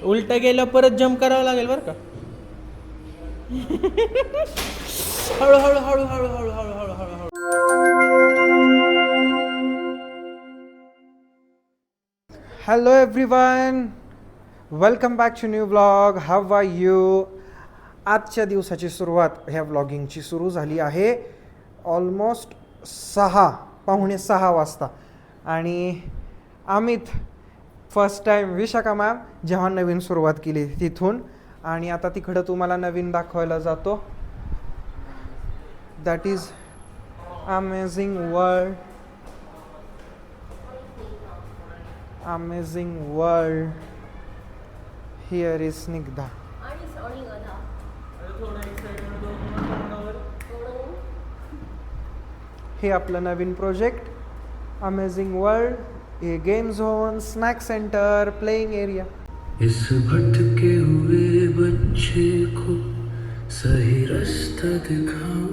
उलट गेलं परत जम्प करावं लागेल बरं का. हळू हळू हळू हळू हळू हळू हळू हळू हळू. Hello everyone, welcome back to new vlog. How are you? आजच्या दिवसाची सुरुवात ह्या व्लॉगिंगची सुरू झाली आहे ऑलमोस्ट 6:45 वाजता. आणि Amit first time Vishakha ma'am जेव्हा नवीन सुरुवात केली तिथून, आणि आता तिकडं तुम्हाला नवीन दाखवायला जातो. That is amazing world, amazing world. Here is Snigdha. हे आपलं नवीन प्रोजेक्ट अमेझिंग वर्ल्ड. ये game zone, snack centre, playing area. इस भटके हुए बच्चे को सही रास्ता दिखाओ,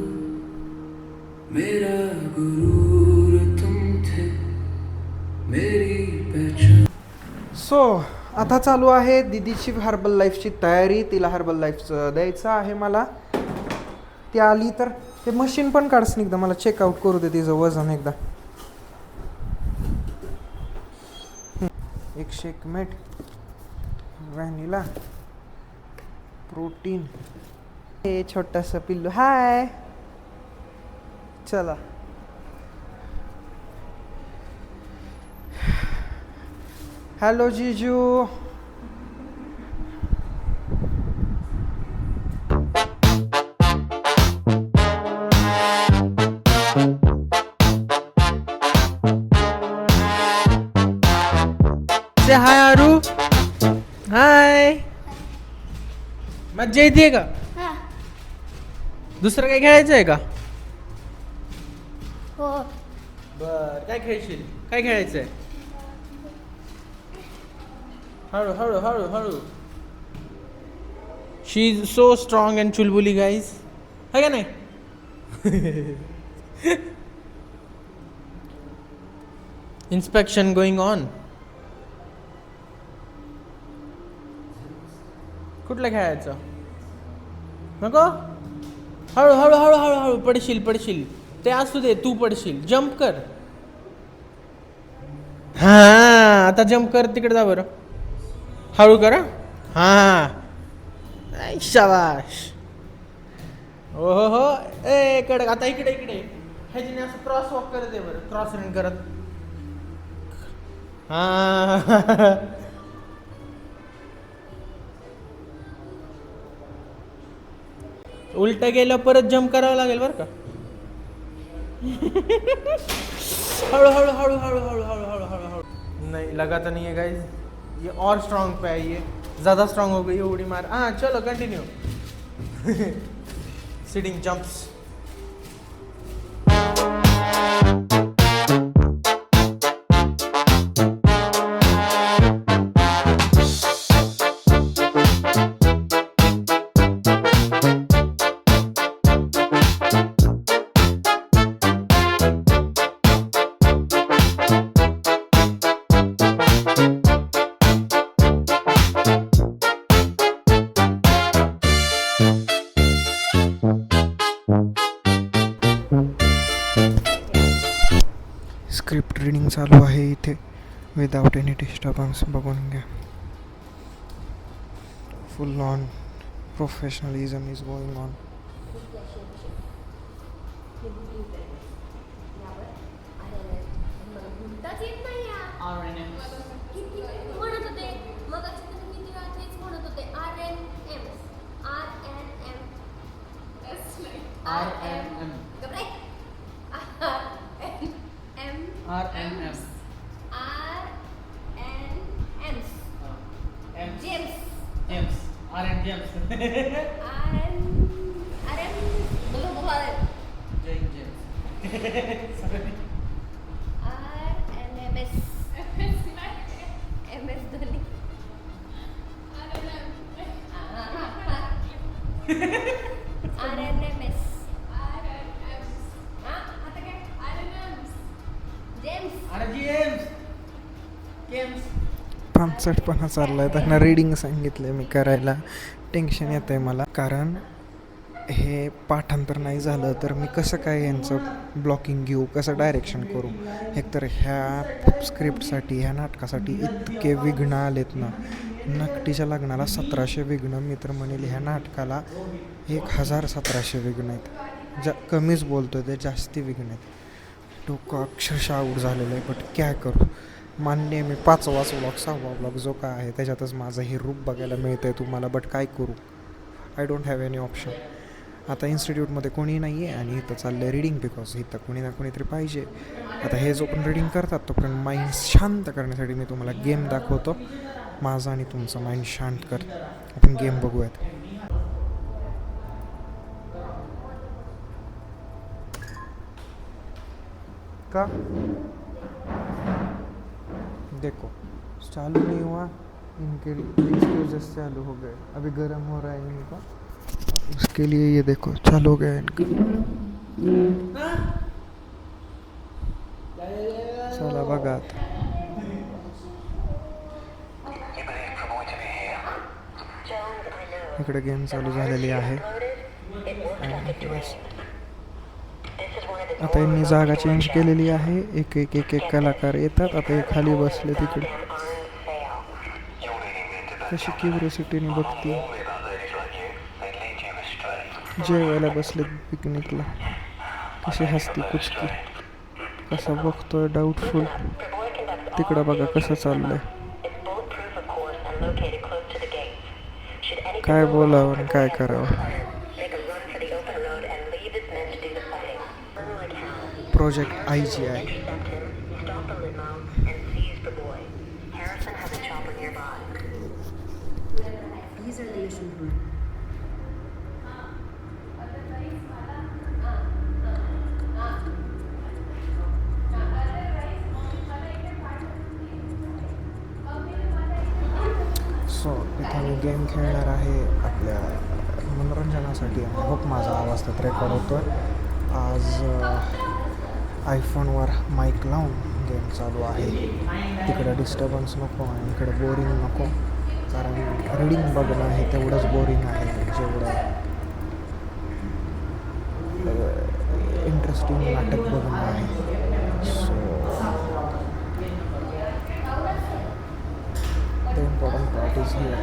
मेरा गुरूर तुम थे, मेरी पहचान. सो आता चालू आहे दीदीची हर्बल लाईफची तयारी. तिला हर्बल लाईफचं द्यायचं आहे मला. ती आली तर ते मशीन पण काढस एकदा, मला चेकआउट करू दे तिचं वजन एकदा. 101 मेट व्हॅनिला प्रोटीन. हे छोटंसं पिल्लू. हाय, चला. हॅलो जीजू. से हाय आरू. हाय. मज्जा येते का? दुसरं काही खेळायचं आहे का? हो. बर, काय खेळशील? काय खेळायचंय? हळू हळू हळू हळू. She is so strong and चुलबुली गाईज, है का नाही? Inspection going on. कुठलं खेळायचं? नको. हळू हळू हळू हळू हळू. पडशील पडशील. ते असू दे, तू पडशील. जम्प कर. हा, आता जम्प कर. तिकडे जा बरं. हळू कर. हा, शाबाश. ओ हो हो. ए कडक. आता इकडे इकडे ह्याच्याने असं क्रॉस वॉक करत आहे बरं. क्रॉस रन करत. हा. उलट गेलं परत जम्प करावं लागेल बरं का. हळू हळू हळू हळू हळू हळू हळू हळू हळू. नहीं लगा तो नहीं है गाइस. ये और स्ट्रॉन्ग पे है. ये ज़्यादा स्ट्रॉन्ग हो गई. उड़ी मार. हाँ चलो continue. Sitting jumps. Script reading चालू आहे इथे विदाउट एनी डिस्टर्बन्स. बघून घ्या. Full on professionalism is going on. किचटपणा चालला आहे. त्यांना रीडिंग सांगितलं मी करायला. टेन्शन येतं आहे मला, कारण हे पाठांतर नाही झालं तर मी कसं काय यांचं ब्लॉकिंग घेऊ, कसं डायरेक्शन करू. एकतर ह्या स्क्रिप्टसाठी, ह्या नाटकासाठी इतके विघ्न आलेत ना. नकटीच्या लग्नाला 1700 विघ्न, मी तर म्हणेल ह्या नाटकाला 1700 विघ्न आहेत. कमीच बोलतो ते, जास्ती विघ्न आहेत. डोकं अक्षरशः आऊट झालेलं आहे. बट काय करू, मान्य आहे मी 5वाच व्लॉग 6वा व्लॉग जो काय आहे त्याच्यातच माझं हे रूप बघायला मिळतं आहे तुम्हाला. बट काय करू, I don't have any option. आता इन्स्टिट्यूटमध्ये कोणी नाही आहे आणि इथं चाललं आहे रीडिंग, बिकॉज इथं कोणी ना कोणीतरी पाहिजे. आता हे जो पण रीडिंग करतात तोपर्यंत माइंड शांत करण्यासाठी मी तुम्हाला गेम दाखवतो. माझं आणि तुमचं माइंड शांत कर. आपण गेम बघूयात. का देखो चालू नहीं हुआ, इनके एक्सक्यूजेस चालू हो गए. अभी गर्म हो रहा है इनका, उसके लिए ये देखो चालू हो गया इनका. चला बघा आता. इकडे गेम चालू झालेली आहे. आता यांनी जागा चेंज केलेली आहे. एक एक एक एक कलाकार येतात. आता हे खाली बसले तिकडे. कशी क्युरियोसिटीने बघते. जेवायला बसले पिकनिकला. कशी हसती कुचकी, कसा बघतोय डाऊटफुल. तिकडं बघा कसं चाललंय. काय बोलावं आणि काय करावं. Project IGI. सो इथे मी गेम खेळणार आहे आपल्या मनोरंजनासाठी. होप माझा आवाज त्यात रेकॉर्ड होतो आहे. आज आयफोनवर माईक लावून गेम चालू आहे. तिकडं डिस्टर्बन्स नको आणि इकडं बोरिंग नको, कारण रीडिंग बघणं हे तेवढंच बोरिंग आहे जेवढं इंटरेस्टिंग नाटक बघणं आहे. So the important part is here.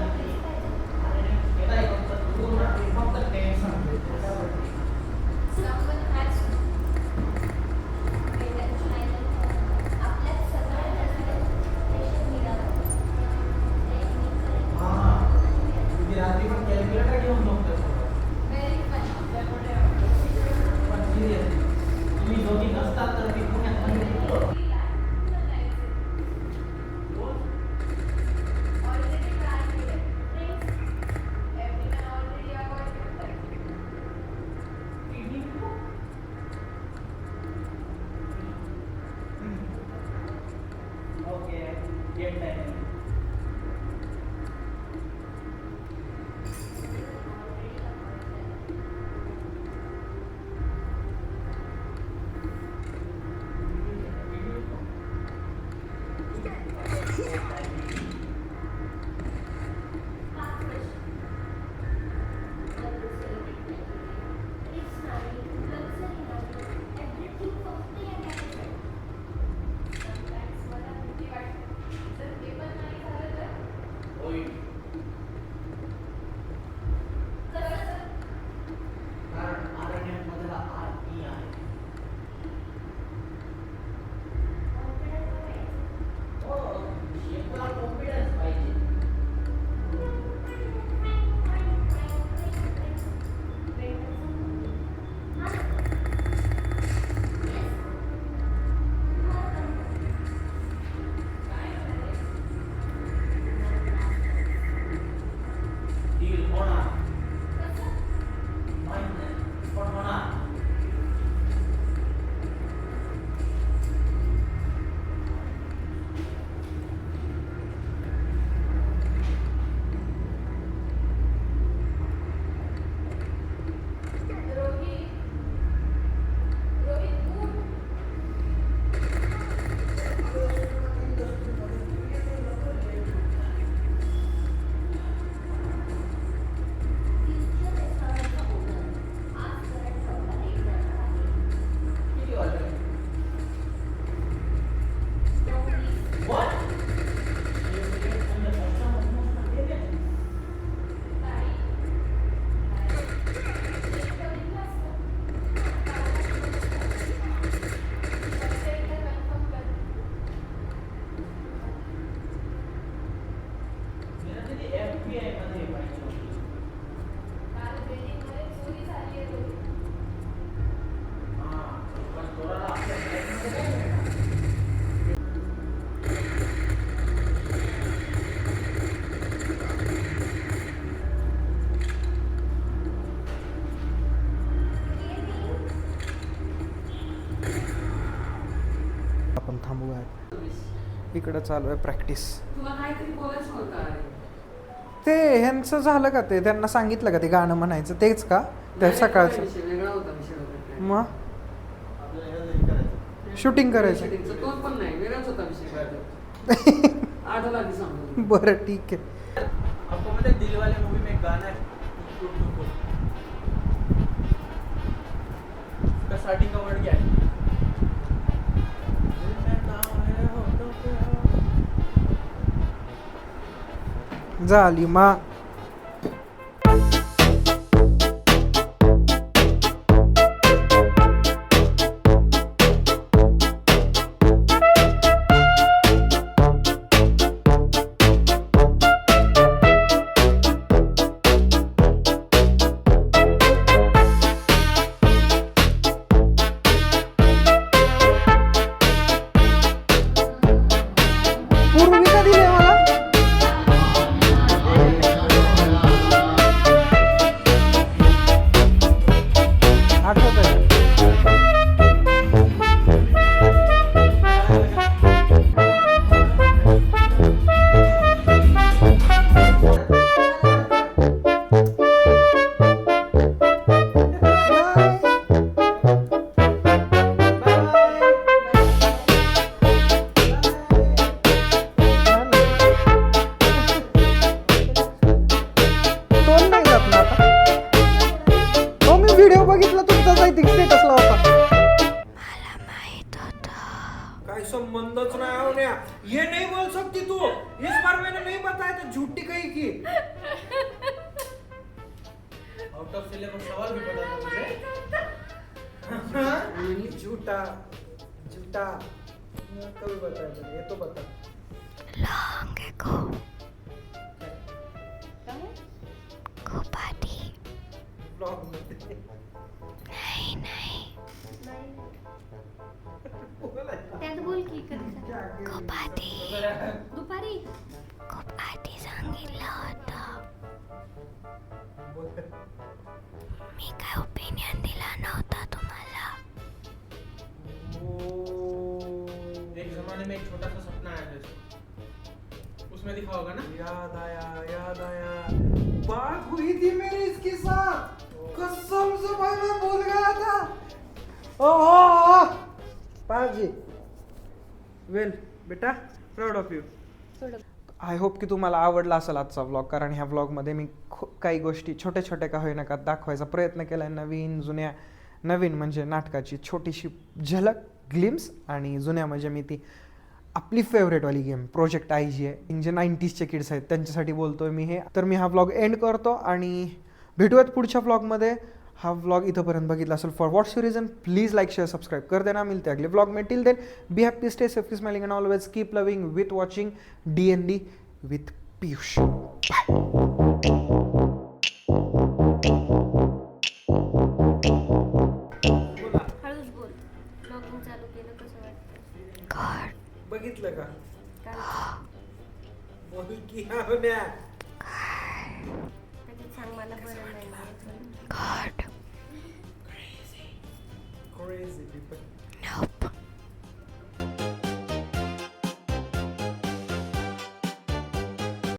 आपण थांबूया. इकडं चालू आहे प्रॅक्टिस. तुला काहीतरी बोलायचं होतं. ते ह्यांचं झालं का? ते त्यांना सांगितलं का ते गाणं म्हणायचं तेच का? त्या सकाळचं वेगळा होता विषय होता. मग शूटिंग करायचं. तो पण नाही, वेगळाच होता विषय. आठवला आधी सांगतो. बरं ठीक आहे. आपको पता है दिल वाले मूवी में एक गाना है उसका स्टार्टिंग का वर्ड क्या है? दिल में नाम है होठों पे हो. झाली मा. पूर्वी का दिले मला. आठवत आहे. तोंड नाही जात ना आता. हो मी व्हिडिओ बघितला तुमचा जायती स्टेटसला होता. काय संबंधच नाही होण्या. ये नहीं बोल सकती तू. इस बार मैंने नहीं बताया तो झूठी कही की. आउट ऑफ सिलेबस सवाल भी पता था तुझे? झूठा झूठा कभी बताया मैंने, ये तो बता. ब्लॉग मध्ये त्यात बोल की कधी दुपारी खूप आधी सांगितलं होतं. मी काय ओपिनियन दिला नव्हता तुम्हाला. एक जमाने में एक छोटा सा सपना आया था, उसमें दिखा होगा ना? याद आया. बात हुई थी मेरी इसके साथ. कसम से भाई मैं भूल गया था. ओहो पाजी. वेल बेटा, proud of you. I hope की तुम्हाला आवडला असेल आजचा व्लॉग, कारण ह्या व्लॉगमध्ये मी काही गोष्टी छोट्या छोट्या का होईना का दाखवायचा प्रयत्न केला आहे. नवीन म्हणजे नाटकाची छोटीशी झलक ग्लिम्स, आणि जुन्या म्हणजे मी ती आपली फेवरेटवाली गेम प्रोजेक्ट आय जी आहे, जे 90sचे किड्स आहेत त्यांच्यासाठी बोलतोय मी हे. तर मी हा व्लॉग एंड करतो आणि भेटूयात पुढच्या व्लॉगमध्ये. हा व्लॉग इथंपर्यंत बघितला असेल for what's reason please like share subscribe कर देना. मिलते अगले व्लॉग में. Till then be happy, stay safe, smiling and always keep loving with watching DND with Piyush. हळूच बोल. ब्लॉगिंग चालू केलं कसं वाटतं? बघितलं का? काय बोल की होण्या. त्याच्यात सांग मला बरं नाही.